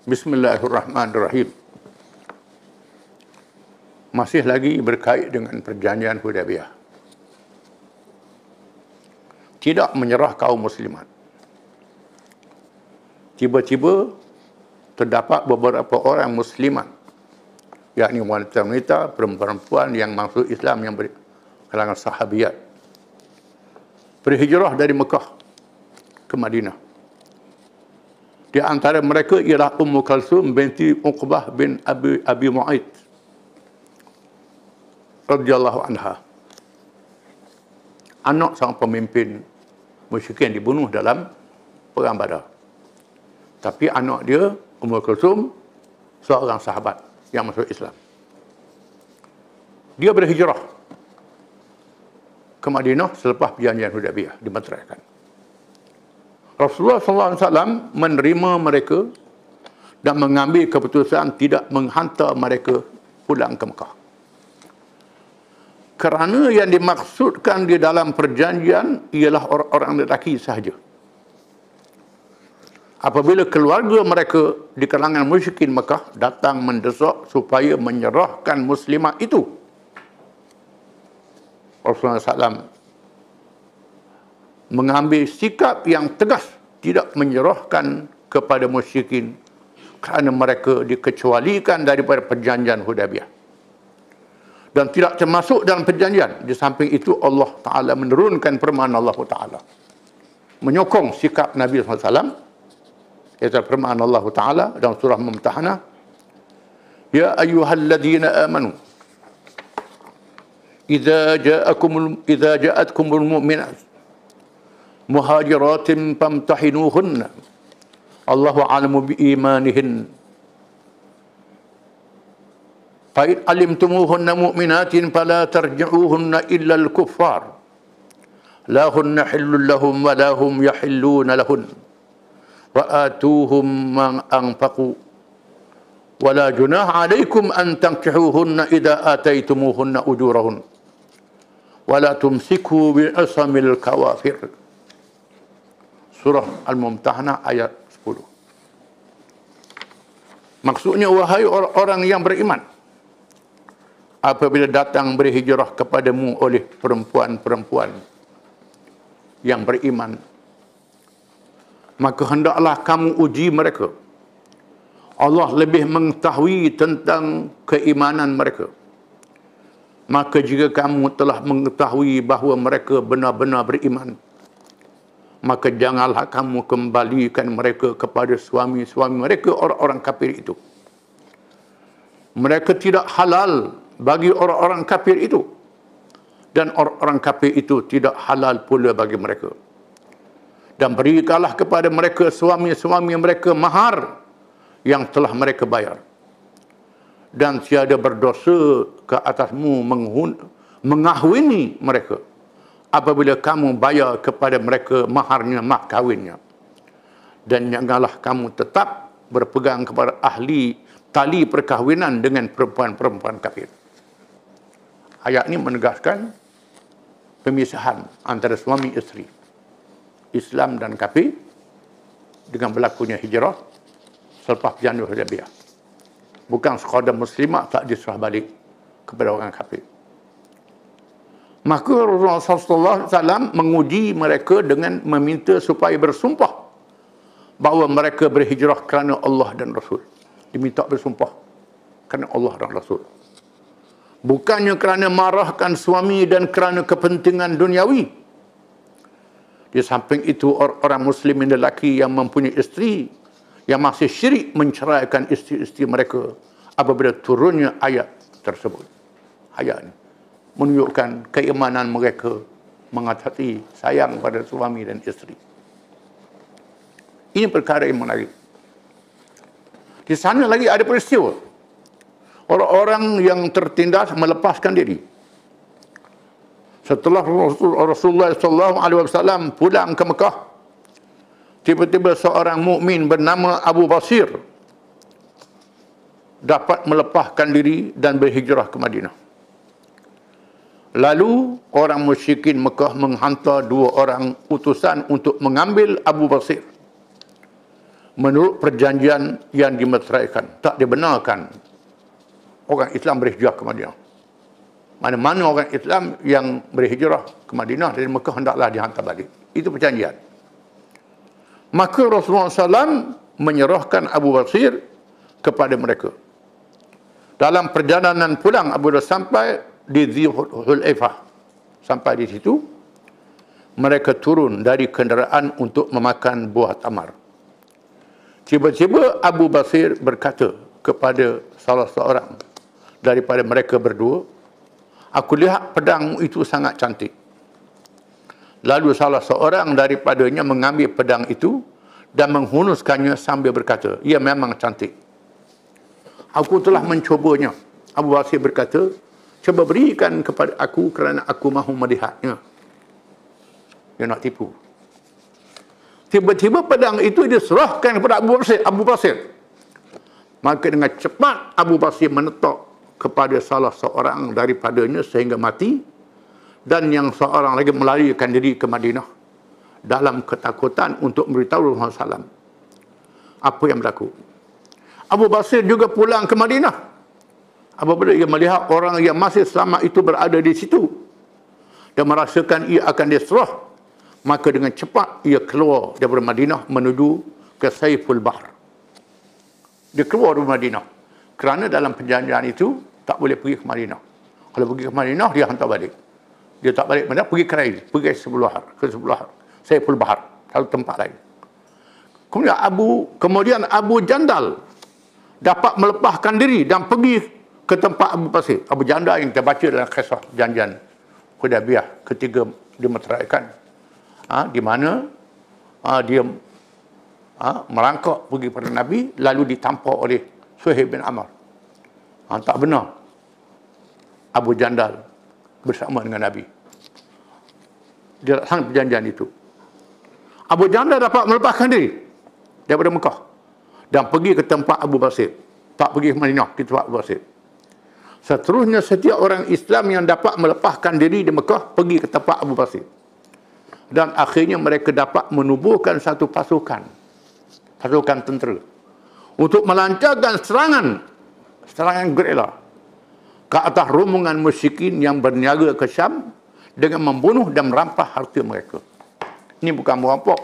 Bismillahirrahmanirrahim. Masih lagi berkait dengan perjanjian Hudaybiyah. Tidak menyerah kaum muslimat. Tiba-tiba terdapat beberapa orang muslimat, yakni wanita-wanita, perempuan-perempuan yang masuk Islam yang kalangan sahabiyat, berhijrah dari Mekah ke Madinah. Di antara mereka ialah Ummu Kalsum binti Uqbah bin Abi Mu'aid radhiyallahu anha, anak sang pemimpin musyrikin dibunuh dalam perang Badar. Tapi anak dia, Ummu Kalsum, seorang sahabat yang masuk Islam. Dia berhijrah ke Madinah selepas perjanjian Hudaybiyah dimeteraikan. Rasulullah SAW menerima mereka dan mengambil keputusan tidak menghantar mereka pulang ke Mekah. Kerana yang dimaksudkan di dalam perjanjian ialah orang-orang lelaki sahaja. Apabila keluarga mereka di kalangan musyrikin Mekah datang mendesak supaya menyerahkan muslimat itu, Rasulullah SAW mengambil sikap yang tegas tidak menyerahkan kepada musyrikin kerana mereka dikecualikan daripada perjanjian Hudaybiyah dan tidak termasuk dalam perjanjian. Di samping itu Allah Ta'ala menurunkan firman Allah Ta'ala menyokong sikap Nabi SAW, iaitu firman Allah Ta'ala dalam surah Mumtahanah, Ya ayyuhalladzina amanu idza ja'atkumul mu'minat muhajiratin famtahinuhunna Allahu a'lamu biimanihin fa in alimtumuhunna mu'minatin fala tarji'uhunna illa al-kuffar la hunna hillun lahum wa la hum yahilluna lahun wa atuhum ma anfaqu wa la junaha 'alaykum an tankihuhunna idza ataytumuhunna ujurahun wa la tumsiku bi'asamil kawafir. Surah Al-Mumtahanah ayat 10. Maksudnya, wahai orang-orang yang beriman, apabila datang berhijrah kepadamu oleh perempuan-perempuan yang beriman, maka hendaklah kamu uji mereka. Allah lebih mengetahui tentang keimanan mereka. Maka jika kamu telah mengetahui bahawa mereka benar-benar beriman, maka janganlah kamu kembalikan mereka kepada suami-suami mereka, orang-orang kafir itu. Mereka tidak halal bagi orang-orang kafir itu, dan orang-orang kafir itu tidak halal pula bagi mereka. Dan berikanlah kepada mereka suami-suami mereka mahar yang telah mereka bayar. Dan tiada berdosa ke atasmu mengahwini mereka apabila kamu bayar kepada mereka maharnya, mah kawinnya. Dan janganlah kamu tetap berpegang kepada ahli tali perkahwinan dengan perempuan-perempuan kafir. Ayat ini menegaskan pemisahan antara suami isteri, Islam dan kafir, dengan berlakunya hijrah selepas perjanjian Hudaybiyah. Bukan sekadar muslimah tak diserah balik kepada orang kafir. Maka Rasulullah SAW menguji mereka dengan meminta supaya bersumpah bahawa mereka berhijrah kerana Allah dan Rasul. Diminta bersumpah kerana Allah dan Rasul. Bukannya kerana marahkan suami dan kerana kepentingan duniawi. Di samping itu, orang muslimin lelaki yang mempunyai isteri yang masih syirik menceraikan isteri-isteri mereka apabila turunnya ayat tersebut. Ayat ini menunjukkan keimanan mereka mengatasi sayang pada suami dan isteri. Ini perkara yang menarik. Di sana lagi ada peristiwa orang-orang yang tertindas melepaskan diri. Setelah Rasulullah SAW pulang ke Mekah, tiba-tiba seorang mukmin bernama Abu Basir dapat melepaskan diri dan berhijrah ke Madinah. Lalu orang musyrikin Mekah menghantar 2 orang utusan untuk mengambil Abu Basir. menurut perjanjian yang dimeteraikan. Tak dibenarkan orang Islam berhijrah ke Madinah. Mana-mana orang Islam yang berhijrah ke Madinah dari Mekah hendaklah dihantar balik. Itu perjanjian. Maka Rasulullah SAW menyerahkan Abu Basir kepada mereka. Dalam perjalanan pulang, Abu Basir sampai di Dzulhuleifah. Sampai di situ, mereka turun dari kenderaan untuk memakan buah tamar. Tiba-tiba Abu Basir berkata kepada salah seorang daripada mereka berdua, "Aku lihat pedangmu itu sangat cantik." Lalu salah seorang daripadanya mengambil pedang itu dan menghunuskannya sambil berkata, "Ia memang cantik. Aku telah mencobanya." Abu Basir berkata, "Cuba berikan kepada aku kerana aku mahu melihatnya." Dia nak tipu. Tiba-tiba pedang itu diserahkan kepada Abu Basir. Maka dengan cepat Abu Basir menetok kepada salah seorang daripadanya sehingga mati, dan yang seorang lagi melarikan diri ke Madinah dalam ketakutan untuk memberitahu Rasulullah SAW apa yang berlaku. Abu Basir juga pulang ke Madinah. Apabila ia melihat orang yang masih selamat itu berada di situ dan merasakan ia akan diserah, maka dengan cepat ia keluar daripada Madinah menuju ke Saiful Bahr. Dia keluar dari Madinah kerana dalam perjanjian itu tak boleh pergi ke Madinah. Kalau pergi ke Madinah, dia hantar balik. Dia tak balik Madinah, pergi ke Rail, pergi ke sebelah Saiful Bahr, satu tempat lain. Kemudian Abu Jandal dapat melepaskan diri dan pergi ke tempat Abu Basir. Abu Jandal yang kita baca dalam kisah janjian Hudaybiyah ketika dimeteraikan, di mana dia merangkak pergi pada Nabi, lalu ditampak oleh Suhaib bin Amr. Tak benar Abu Jandal bersama dengan Nabi. Dia laksanakan perjanjian itu. Abu Jandal dapat melepaskan diri daripada Mekah dan pergi ke tempat Abu Basir. Tak pergi ke Madinah, ke tempat Abu Basir. Seterusnya, setiap orang Islam yang dapat melepaskan diri di Mekah pergi ke tempat Abu Basir. Dan akhirnya mereka dapat menubuhkan satu pasukan tentera untuk melancarkan serangan gerila ke atas rombongan musyrikin yang berniaga ke Syam dengan membunuh dan merampas harta mereka. Ini bukan merampok.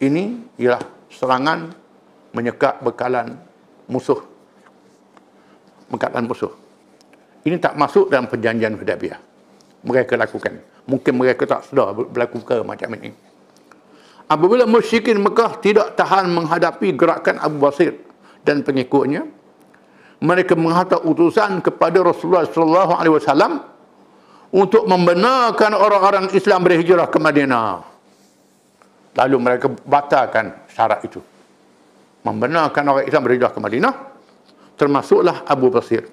Ini ialah serangan menyekat bekalan musuh. Ini tak masuk dalam perjanjian Hudaybiyah. Mereka lakukan. Mungkin mereka tak sedar berlaku perkara macam ini. Apabila musyrikin Mekah tidak tahan menghadapi gerakan Abu Basir dan pengikutnya, mereka menghantar utusan kepada Rasulullah SAW untuk membenarkan orang-orang Islam berhijrah ke Madinah. Lalu mereka batalkan syarat itu. Membenarkan orang Islam berhijrah ke Madinah, termasuklah Abu Basir.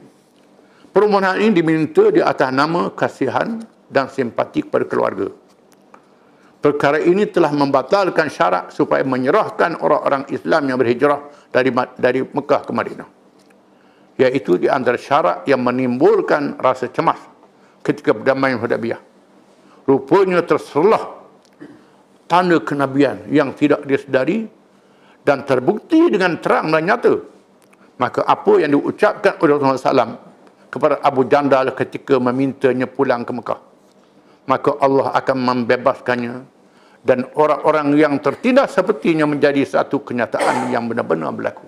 Permohonan ini diminta di atas nama kasihan dan simpati kepada keluarga. Perkara ini telah membatalkan syarat supaya menyerahkan orang-orang Islam yang berhijrah dari Mekah ke Madinah. Iaitu di antara syarat yang menimbulkan rasa cemas ketika perdamaian Hudaybiyah. Rupanya terselah tanda kenabian yang tidak disedari dan terbukti dengan terang dan nyata. Maka apa yang diucapkan oleh Rasulullah SAW kepada Abu Jandal ketika memintanya pulang ke Mekah, maka Allah akan membebaskannya dan orang-orang yang tertindas sepertinya menjadi satu kenyataan yang benar-benar berlaku.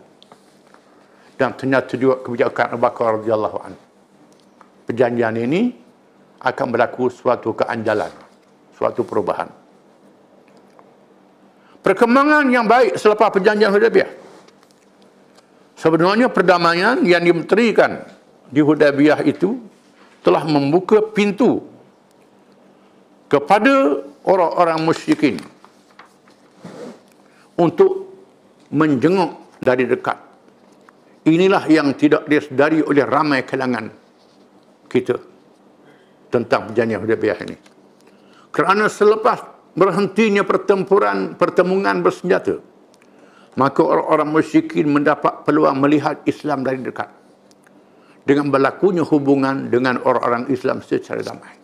Dan ternyata juga kebijakan Abu Bakar radhiyallahu anhu. Perjanjian ini akan berlaku suatu keanjalan, suatu perubahan. Perkembangan yang baik selepas perjanjian Hudaybiyah. Sebenarnya perdamaian yang dimenterikan di Hudaybiyah itu telah membuka pintu kepada orang-orang musyrikin untuk menjenguk dari dekat. Inilah yang tidak disedari oleh ramai kalangan kita tentang perjanjian Hudaybiyah ini. Kerana selepas berhentinya pertemuan bersenjata, maka orang-orang musyrikin mendapat peluang melihat Islam dari dekat dengan berlakunya hubungan dengan orang-orang Islam secara damai,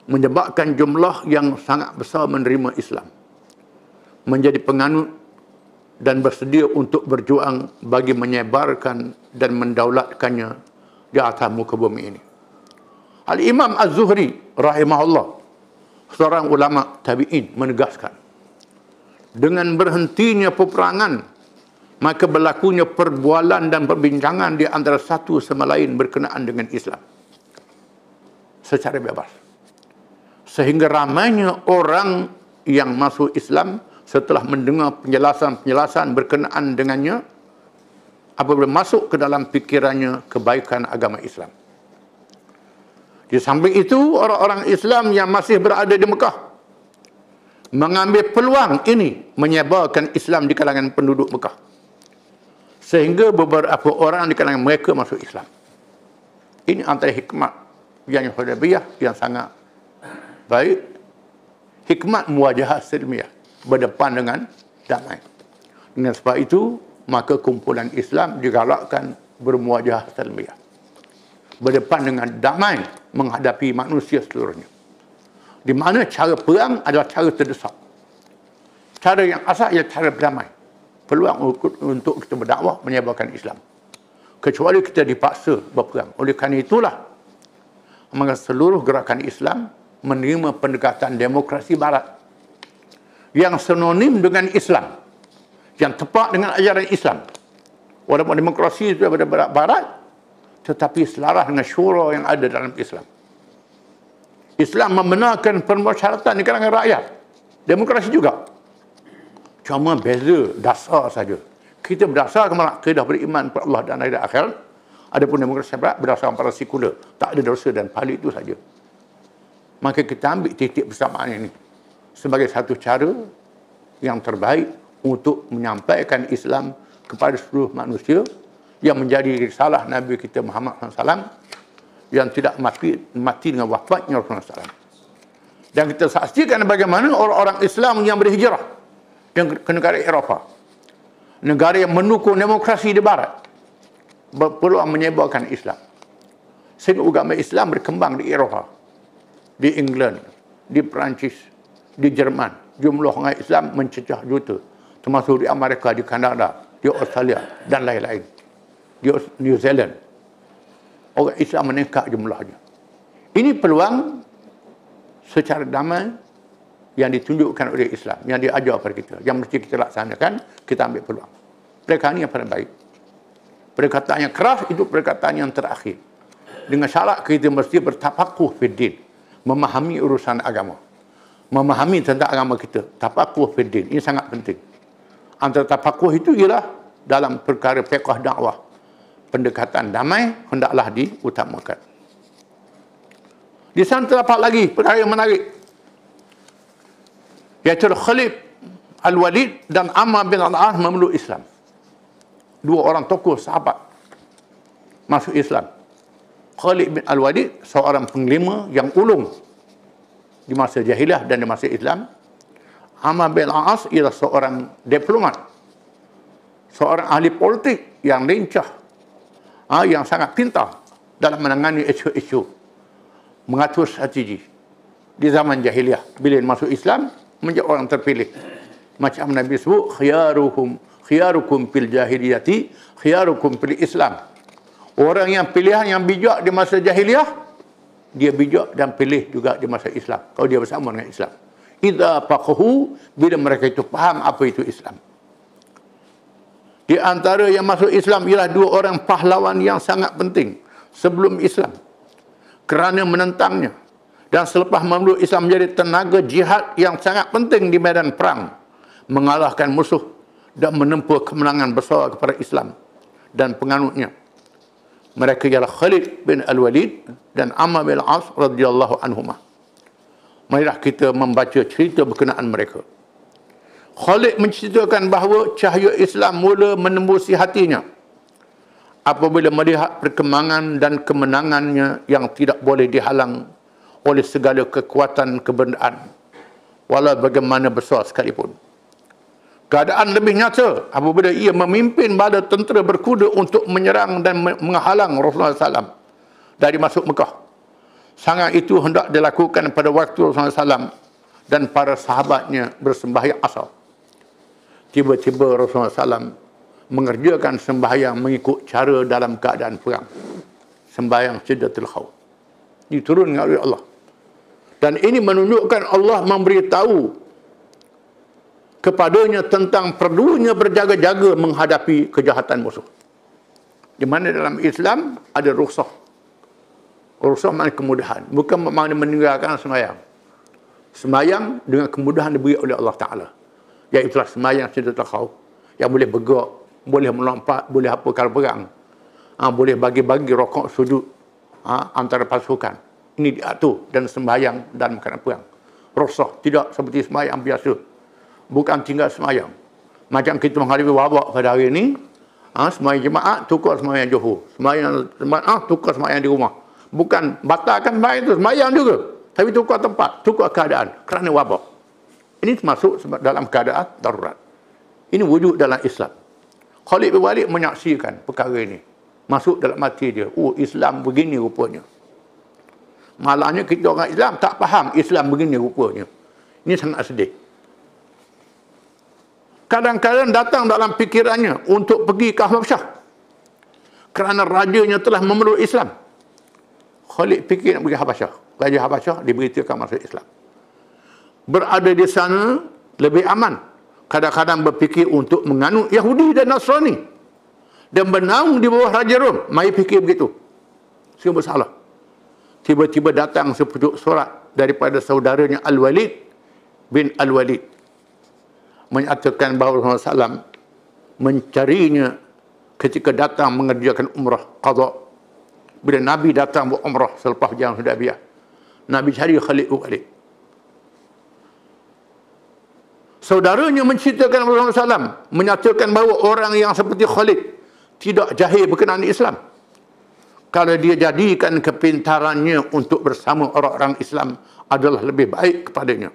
menyebabkan jumlah yang sangat besar menerima Islam, menjadi penganut dan bersedia untuk berjuang bagi menyebarkan dan mendaulatkannya di atas muka bumi ini. Al-Imam Az-Zuhri rahimahullah, seorang ulama tabi'in, menegaskan, dengan berhentinya peperangan, maka berlakunya perbualan dan perbincangan di antara satu sama lain berkenaan dengan Islam secara bebas. Sehingga ramainya orang yang masuk Islam setelah mendengar penjelasan-penjelasan berkenaan dengannya, apabila masuk ke dalam fikirannya kebaikan agama Islam. Di samping itu, orang-orang Islam yang masih berada di Mekah mengambil peluang ini menyebarkan Islam di kalangan penduduk Mekah, sehingga beberapa orang di kalangan mereka masuk Islam. Ini antara hikmat yang Hudaybiyah yang sangat baik, hikmat muwajahah silmiyah, berdepan dengan damai. Dengan sebab itu, maka kumpulan Islam digalakkan bermuwajahah silmiyah, berdepan dengan damai menghadapi manusia seluruhnya. Di mana cara perang adalah cara terdesak. Cara yang asal ialah cara berdamai. Peluang untuk kita berdakwah menyebarkan Islam. Kecuali kita dipaksa berperang. Oleh kerana itulah, maka seluruh gerakan Islam menerima pendekatan demokrasi Barat yang sinonim dengan Islam, yang tepat dengan ajaran Islam. Walaupun demokrasi itu daripada Barat, tetapi selaras dengan syura yang ada dalam Islam. Islam membenarkan permusyaratan di kalangan rakyat. Demokrasi juga. Cuma beza dasar saja. Kita berdasarkan akidah beriman kepada Allah dan hari akhirat. Adapun demokrasi Barat berdasarkan pada sekular. Tak ada dosa dan pahala, itu saja. Maka kita ambil titik persamaan ini sebagai satu cara yang terbaik untuk menyampaikan Islam kepada seluruh manusia, yang menjadi risalah Nabi kita Muhammad SAW, yang tidak mati dengan wafatnya Rasulullah SAW. Dan kita saksikan bagaimana orang-orang Islam yang berhijrah ke negara Eropah, negara yang mendukung demokrasi di Barat, berpeluang menyebarkan Islam. Sehingga agama Islam berkembang di Eropah, di England, di Perancis, di Jerman. Jumlah orang Islam mencecah juta, termasuk di Amerika, di Kanada, di Australia dan lain-lain, di New Zealand. Orang Islam meningkat jumlahnya. Ini peluang secara damai yang ditunjukkan oleh Islam, yang diajar kepada kita, yang mesti kita laksanakan. Kita ambil peluang. Perkataan yang paling baik, perkataan yang keras itu perkataan yang terakhir. Dengan syarat kita mesti bertafakuh fiddin, memahami urusan agama, memahami tentang agama kita. Tafakuh fiddin, ini sangat penting. Antara tafakuh itu ialah dalam perkara fiqh dakwah, pendekatan damai hendaklah diutamakan. Di sana terdapat lagi perkara yang menarik, iaitu Khalid Al-Walid dan Ammar bin Al-As memeluk Islam. Dua orang tokoh sahabat masuk Islam. Khalid bin Al-Walid seorang panglima yang ulung di masa jahiliah dan di masa Islam. Ammar bin Al-As ialah seorang diplomat, seorang ahli politik yang lincah, yang sangat pintar dalam menangani isu-isu, mengatur strategi. Di zaman jahiliah, bila masuk Islam, menjadi orang terpilih. Macam Nabi sebut, khiyarukum fil jahiliyati, khiyarukum fil Islam. Orang yang pilihan yang bijak di masa jahiliah, dia bijak dan pilih juga di masa Islam, kalau dia bersama dengan Islam. Idza faqahu, bila mereka itu faham apa itu Islam. Di antara yang masuk Islam ialah dua orang pahlawan yang sangat penting sebelum Islam, kerana menentangnya, dan selepas memeluk Islam menjadi tenaga jihad yang sangat penting di medan perang, mengalahkan musuh dan menempuh kemenangan besar kepada Islam dan penganutnya. Mereka ialah Khalid bin Al-Walid dan Ammar bin Al-As radhiyallahu anhumah. Marilah kita membaca cerita berkenaan mereka. Khalid menceritakan bahawa cahaya Islam mula menembusi hatinya apabila melihat perkembangan dan kemenangannya yang tidak boleh dihalang oleh segala kekuatan kebendaan, walau bagaimana besar sekalipun. Keadaan lebih nyata apabila ia memimpin bala tentera berkuda untuk menyerang dan menghalang Rasulullah SAW dari masuk Mekah. Sangat itu hendak dilakukan pada waktu Rasulullah SAW dan para sahabatnya bersembahyang asar. tiba-tiba Rasulullah SAW mengerjakan sembahyang mengikut cara dalam keadaan perang. Sembahyang Syiddatul Khawf. Diturunkan oleh Allah. Dan ini menunjukkan Allah memberitahu kepadanya tentang perlunya berjaga-jaga menghadapi kejahatan musuh. Di mana dalam Islam ada rukhsah. Rukhsah maknanya kemudahan. Bukan maknanya meninggalkan sembahyang. Sembahyang dengan kemudahan diberi oleh Allah Ta'ala. Iaitulah sembahyang Syiddatul Khawf. Yang boleh bergerak, boleh melompat, boleh apa kalau perang. Boleh bagi-bagi rokok sujud antara pasukan. Ini diatur dan sembahyang dalam keadaan perang. Rukhsah, tidak seperti sembahyang biasa. Bukan tinggal sembahyang. Macam kita menghadapi wabak pada hari ini, sembahyang jemaat, tukar sembahyang Zuhur. Sembahyang jemaat, tukar sembahyang di rumah. Bukan batalkan sembahyang itu, sembahyang juga. Tapi tukar tempat, tukar keadaan kerana wabak. Ini termasuk dalam keadaan darurat. Ini wujud dalam Islam. Khalid bin Walid menyaksikan perkara ini. Masuk dalam hati dia. Oh, Islam begini rupanya. Malahnya kita orang Islam tak faham Islam begini rupanya. Ini sangat sedih. Kadang-kadang datang dalam fikirannya untuk pergi ke Habasyah. Kerana rajanya telah memeluk Islam. Khalid fikir nak pergi Habasyah. Raja Habasyah diberitakan masuk Islam. Berada di sana lebih aman. Kadang-kadang berfikir untuk menganut Yahudi dan Nasrani. Dan bernaung di bawah Raja Rom. Mari fikir begitu. Semua bersalah. Tiba-tiba datang sepucuk surat daripada saudaranya Al-Walid bin Al-Walid. Menyatakan bahawa Rasulullah SAW mencarinya ketika datang mengerjakan umrah qadha. Bila Nabi datang buat umrah selepas perjalanan Hudaybiyah, Nabi cari Khalid bin Walid. Saudaranya menceritakan Rasulullah SAW, menyatakan bahawa orang yang seperti Khalid tidak jahil berkenaan Islam. Kalau dia jadikan kepintarannya untuk bersama orang-orang Islam adalah lebih baik kepadanya.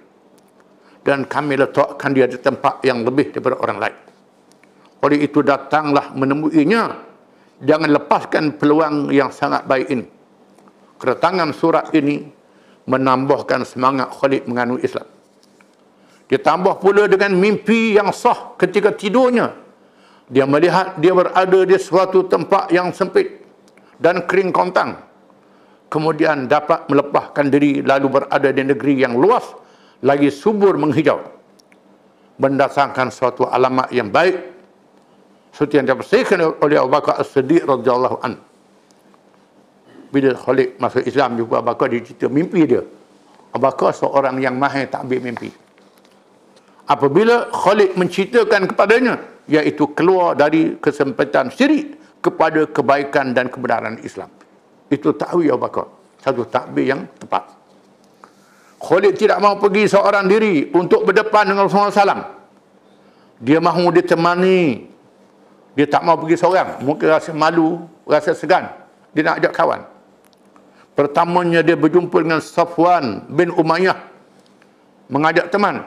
Dan kami letakkan dia di tempat yang lebih daripada orang lain. Oleh itu datanglah menemuinya. Jangan lepaskan peluang yang sangat baik ini. Kedatangan surat ini menambahkan semangat Khalid menganut Islam. Ditambah pula dengan mimpi yang sah ketika tidurnya. Dia melihat dia berada di suatu tempat yang sempit dan kering kontang. Kemudian dapat melepaskan diri lalu berada di negeri yang luas lagi subur menghijau. Berdasarkan suatu alamat yang baik seperti yang dipersaksikan oleh Abu Bakar As-Siddiq radhiyallahu anhu. Bila Khalid masuk Islam juga, Abu Bakar dicerita mimpi dia. Abu Bakar seorang yang mahir takbir mimpi. Apabila Khalid menceritakan kepadanya, iaitu keluar dari kesempitan syirik kepada kebaikan dan kebenaran Islam. Itu takwil Abu Bakar. Satu takbir yang tepat. Khalid tidak mahu pergi seorang diri untuk berdepan dengan Rasulullah SAW. Dia mahu ditemani. Dia tak mahu pergi seorang. Mungkin rasa malu, rasa segan. Dia nak ajak kawan. Pertamanya dia berjumpa dengan Safwan bin Umayyah. Mengajak teman.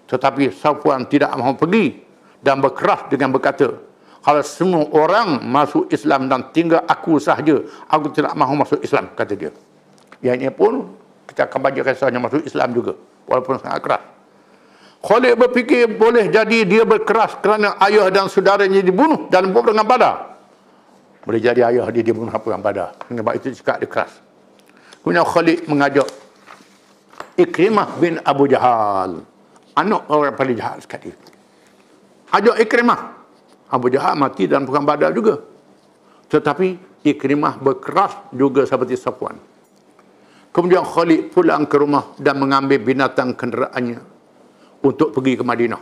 Tetapi Safwan tidak mahu pergi. Dan berkeras dengan berkata, kalau semua orang masuk Islam dan tinggal aku sahaja, aku tidak mahu masuk Islam, kata dia. Yang ini pun kita akan baca kisahnya masuk Islam juga, walaupun sangat keras. Khalid berfikir boleh jadi dia berkeras kerana ayah dan saudaranya dibunuh dalam peperangan Badar. Boleh jadi ayah dia dibunuh dalam peperangan Badar. Sebab itu cakap dia keras. Kemudian Khalid mengajak Ikrimah bin Abu Jahal, anak orang paling jahat sekali. Ajak Ikrimah. Abu Jahal mati dalam perang Badar juga. Tetapi Ikrimah berkeras juga seperti Safwan. Kemudian Khalid pulang ke rumah dan mengambil binatang kenderaannya untuk pergi ke Madinah.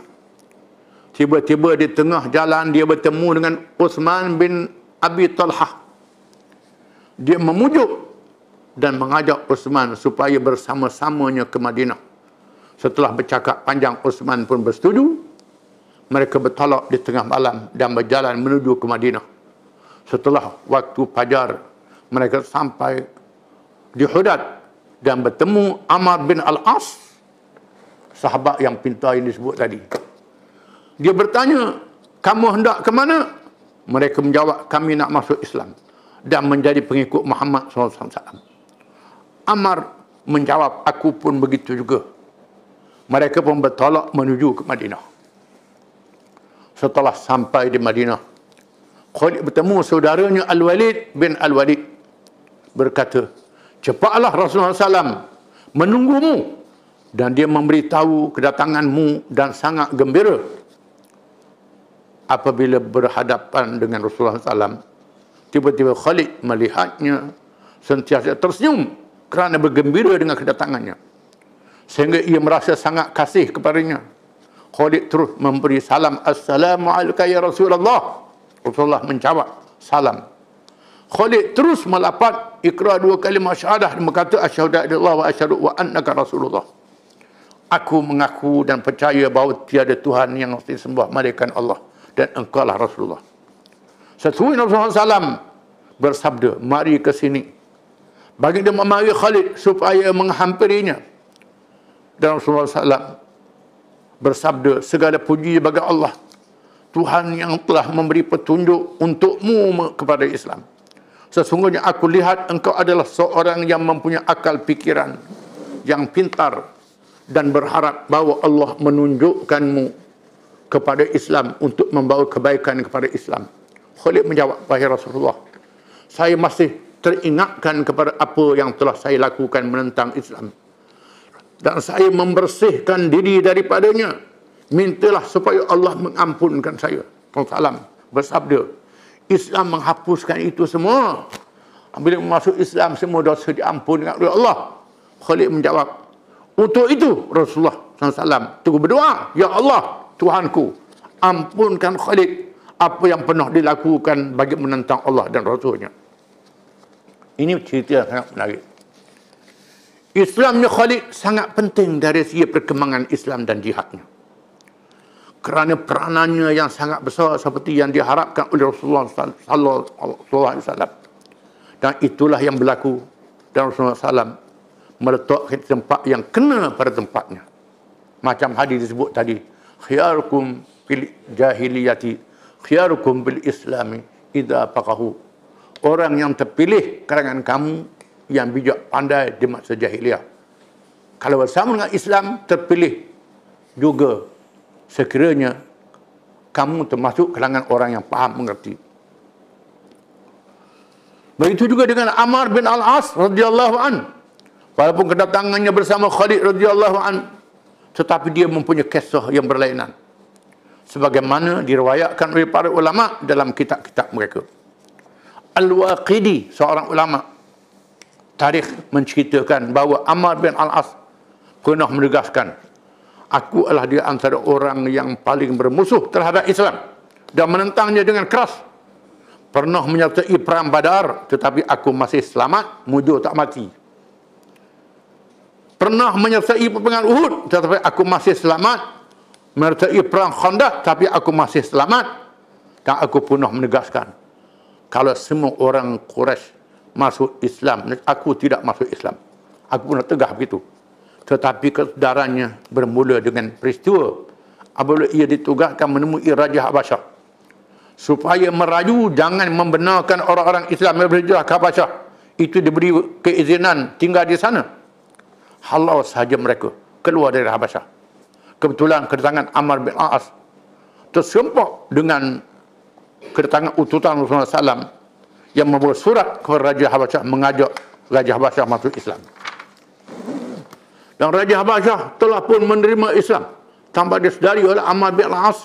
Tiba-tiba di tengah jalan dia bertemu dengan Uthman bin Abi Talhah. Dia memujuk dan mengajak Uthman supaya bersama-samanya ke Madinah. Setelah bercakap panjang, Uthman pun bersetuju. Mereka bertolak di tengah malam dan berjalan menuju ke Madinah. Setelah waktu fajar, mereka sampai di Hudad dan bertemu Amr bin Al-As, sahabat yang pintar yang disebut tadi. Dia bertanya, kamu hendak ke mana? Mereka menjawab, kami nak masuk Islam dan menjadi pengikut Muhammad SAW. Amr menjawab, aku pun begitu juga. Mereka pun bertolak menuju ke Madinah. setelah sampai di Madinah, Khalid bertemu saudaranya Al-Walid bin Al-Walid, berkata, cepatlah Rasulullah SAW menunggumu, dan dia memberitahu kedatanganmu dan sangat gembira. Apabila berhadapan dengan Rasulullah SAW, tiba-tiba Khalid melihatnya sentiasa tersenyum kerana bergembira dengan kedatangannya, sehingga ia merasa sangat kasih kepadanya. Khalid terus memberi salam, Assalamualaikum ya Rasulullah. Rasulullah menjawab salam. Khalid terus melafaz ikrar 2 kalimah syahadah dan berkata, asyhadu an la ilaha illallah wa asyhadu wa annaka Rasulullah. Aku mengaku dan percaya bahawa tiada Tuhan yang mesti disembah melainkan Allah, dan engkau lah Rasulullah. Sesuai Rasulullah SAW bersabda, mari ke sini. Bagi dia memanggil Khalid supaya menghampirinya. Dan Rasulullah SAW bersabda, segala puji bagi Allah, Tuhan yang telah memberi petunjuk untukmu kepada Islam. Sesungguhnya aku lihat engkau adalah seorang yang mempunyai akal pikiran yang pintar, dan berharap bahawa Allah menunjukkanmu kepada Islam untuk membawa kebaikan kepada Islam. Khalid menjawab, wahai Rasulullah, saya masih teringatkan kepada apa yang telah saya lakukan menentang Islam, dan saya membersihkan diri daripadanya. Mintalah supaya Allah mengampunkan saya. Rasulullah bersabda, Islam menghapuskan itu semua. Bila masuk Islam, semua dosa diampunkan oleh Allah. Khalid menjawab, untuk itu Rasulullah SAW terus berdoa, ya Allah, Tuhanku, ampunkan Khalid apa yang pernah dilakukan bagi menentang Allah dan Rasulnya. Ini cerita yang sangat menarik. Islamnya Khalid sangat penting dari segi perkembangan Islam dan jihadnya, kerana peranannya yang sangat besar seperti yang diharapkan oleh Rasulullah SAW. Dan itulah yang berlaku. Dan Rasulullah SAW meletakkan tempat yang kena pada tempatnya. Macam hadis disebut tadi, khiyarukum fil jahiliyati khiyarukum bil islami idza faqahu. Orang yang terpilih kalangan kamu yang bijak pandai di masa jahiliyah, kalau bersama dengan Islam terpilih juga sekiranya kamu termasuk kalangan orang yang faham mengerti. Begitu juga dengan Ammar bin Al-As radhiyallahu an. Walaupun kedatangannya bersama Khalid radhiyallahu an, tetapi dia mempunyai kisah yang berlainan, sebagaimana diriwayatkan oleh para ulama dalam kitab-kitab mereka. Al-Waqidi, seorang ulama tarikh, menceritakan bahawa Ammar bin Al-As pernah menegaskan, aku adalah di antara orang yang paling bermusuh terhadap Islam dan menentangnya dengan keras. Pernah menyertai perang Badar, tetapi aku masih selamat, mujur tak mati. Pernah menyertai peperangan Uhud, tetapi aku masih selamat. Menyertai perang Khandaq, tapi aku masih selamat. Dan aku pernah menegaskan, kalau semua orang Quraisy masuk Islam, aku tidak masuk Islam. Aku pernah tegah begitu. Tetapi kesedarannya bermula dengan peristiwa apabila ia ditugaskan menemui Raja Habasyah supaya merayu jangan membenarkan orang-orang Islam yang berhijrah ke Habasyah itu diberi keizinan tinggal di sana. Halau sahaja mereka keluar dari Habasyah. Kebetulan kedatangan Ammar bin Al-As terserempak dengan kedatangan utusan Rasulullah SAW yang membawa surat kepada Raja Habasyah mengajak Raja Habasyah masuk Islam. Dan Raja Habasyah telah pun menerima Islam tanpa disedari oleh Ammar bin Al-As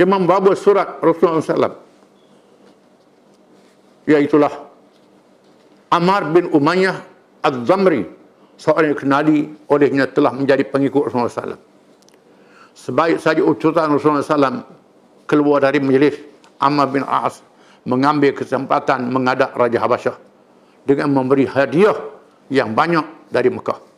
yang membawa surat Rasulullah SAW. Iaitulah Ammar bin Umayyah Az-Zamri, seorang yang dikenali olehnya telah menjadi pengikut Rasulullah SAW. Sebaik saja utusan Rasulullah SAW keluar dari majlis, Ammar bin Al-As mengambil kesempatan menghadap Raja Habasyah dengan memberi hadiah yang banyak dari Mekah.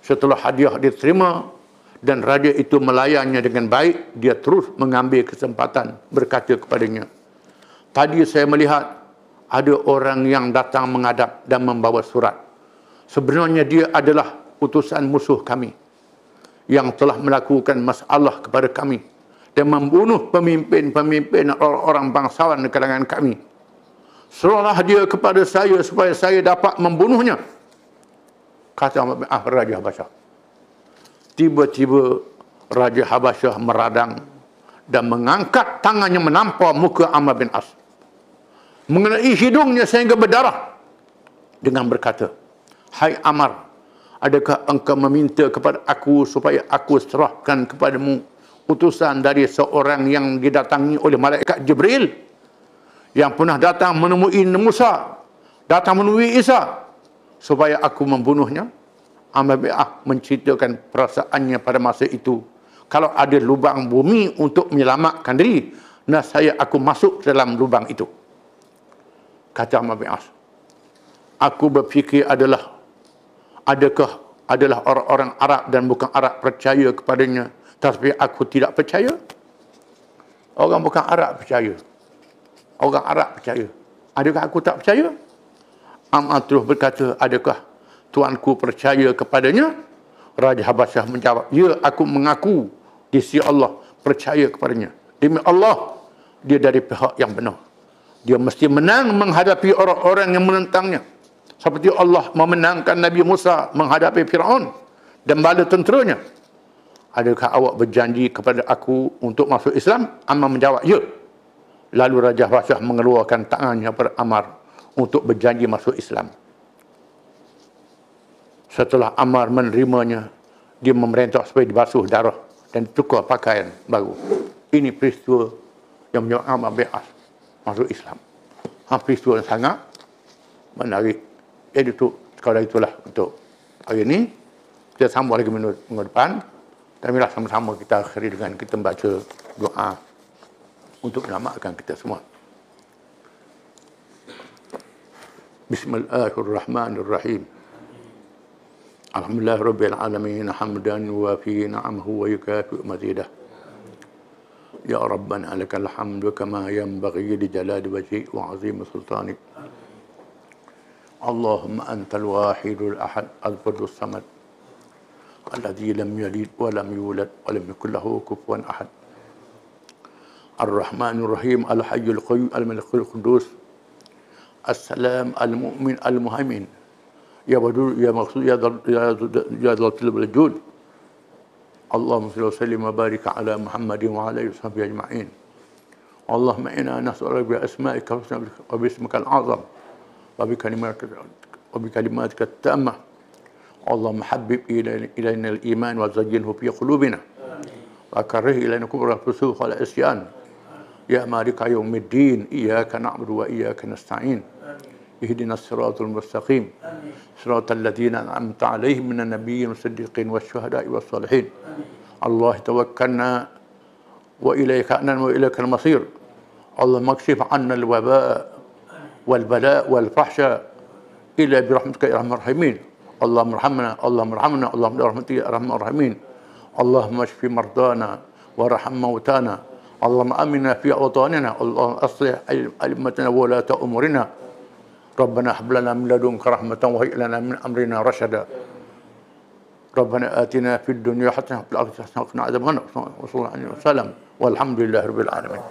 Setelah hadiah diterima dan raja itu melayannya dengan baik, dia terus mengambil kesempatan berkata kepadanya, tadi saya melihat ada orang yang datang menghadap dan membawa surat. Sebenarnya dia adalah utusan musuh kami yang telah melakukan masalah kepada kami dan membunuh pemimpin-pemimpin orang-orang bangsawan di kalangan kami. Suruhlah dia kepada saya supaya saya dapat membunuhnya, kata Raja Habasyah. Tiba-tiba Raja Habasyah meradang dan mengangkat tangannya menampar muka Ammar bin As, mengenai hidungnya sehingga berdarah, dengan berkata, "Hai Ammar, adakah engkau meminta kepada aku supaya aku serahkan kepadamu utusan dari seorang yang didatangi oleh malaikat Jibril, yang pernah datang menemui Musa, datang menemui Isa, supaya aku membunuhnya?" Ammar bin As menceritakan perasaannya pada masa itu. Kalau ada lubang bumi untuk menyelamatkan diri, nescaya aku masuk dalam lubang itu. Kata Ammar bin As, aku berfikir adalah orang-orang Arab dan bukan Arab percaya kepadanya, tapi aku tidak percaya. Orang bukan Arab percaya, orang Arab percaya. Adakah aku tak percaya? Ammar terus berkata, adakah tuanku percaya kepadanya? Raja Habasyah menjawab, ya, aku mengaku di sisi Allah percaya kepadanya. Demi Allah, dia dari pihak yang benar. Dia mesti menang menghadapi orang-orang yang menentangnya. Seperti Allah memenangkan Nabi Musa menghadapi Fir'aun dan bala tenteranya. Adakah awak berjanji kepada aku untuk masuk Islam? Ammar menjawab, ya. Lalu Raja Habasyah mengeluarkan tangannya pada Ammar untuk berjanji masuk Islam. Setelah Ammar menerimanya, dia memerintah supaya dibasuh darah dan ditukar pakaian baru. Ini peristiwa yang menyebabkan Ammar bin As masuk Islam. Peristiwa yang sangat menarik. Jadi itu, sekadar itulah untuk hari ini. Kita sambung lagi minggu depan. Dan bila sama-sama kita akhiri dengan kita membaca doa untuk menyelamatkan kita semua. Bismillahirrahmanirrahim. Alhamdulillah Rabbil Alamin, hamdan wa fi na'amahu wa yukafi mazidah. Ya Rabbana lakal hamdu kama yanbaghi li jalali wajhi wa azim sultanik. Allahumma antal wahidul ahad al-fardus samad alladhi lam yalid wa lam yulad wa lam yakul lahu kufuwan ahad. Ar-Rahmanur Rahim, Al-Hayyul Qayyum, Al-Malikul Qudus, As-Salam, Al-Mu'min, Al-Muhaimin. Ya Wadud, Ya Maqsud, Ya Dhatil Wal-Jud. Allahumma salli wa sallim wa barik ala Muhammadin wa ala alihi wa sahbihi ajma'in. Allahumma inna nas'aluka bi asma'ika wa bi ismika al-'azam wa bi kalimatika at-tammah. Allahumma habbib ilayna al-iman wa zayyinhu fi qulubina wa karrih ilayna kubra al-fusuq wal isyan. Ya malika yawmiddin, iyyaka na'budu wa iyyaka nasta'in. اهدنا الصراط المستقيم صراط الذين أنعمت عليهم من النبيين والصديقين والشهداء والصالحين. الله توكلنا وإليك أننا وإليك المصير. اللهم اكشف عنا الوباء والبلاء والفحشاء إلا برحمتك يا أرحم الراحمين. اللهم ارحمنا، اللهم ارحمنا، اللهم برحمتك يا أرحم الراحمين. اللهم اشف مرضانا وارحم موتانا. اللهم آمنا في أوطاننا. اللهم أصلح أئمتنا وولاة أمورنا. ربنا هب لنا من لدنك رحمة وهيئ لنا من أمرنا رشدا. ربنا آتنا في الدنيا حسنة وفي الآخرة حسنة وقنا عذاب النار. وصلى الله عليه وسلم والحمد لله رب العالمين.